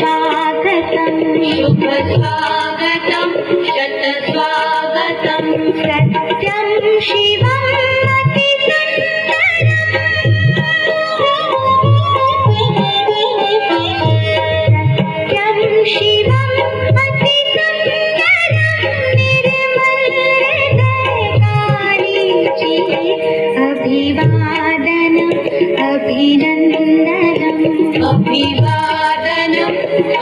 स्वागतम् शुभ स्वागतम् शत स्वागतम् सत्यं शिवम् अभिवादनम्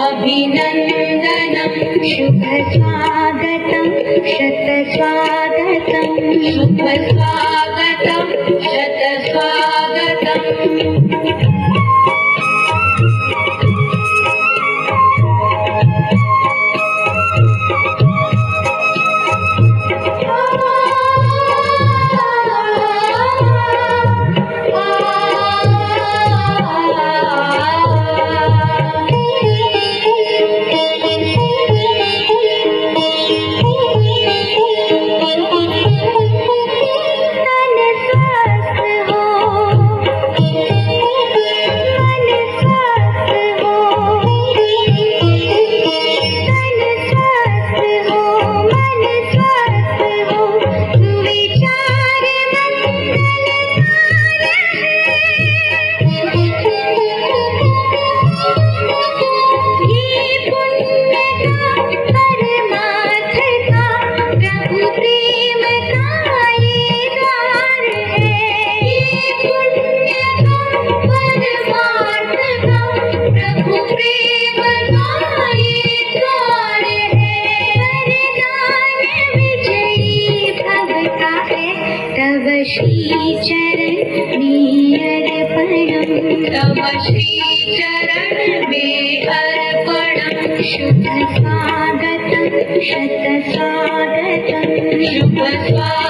अभिनन्दनम् शुभ स्वागतं शत स्वागतं शुभ स्वागतं शत स्वागतम् श्री चरण में अर्पणम् तव श्री चरण में अर्पणम् शुभ स्वागतं शत स्वागतं शुभ स्वागतम्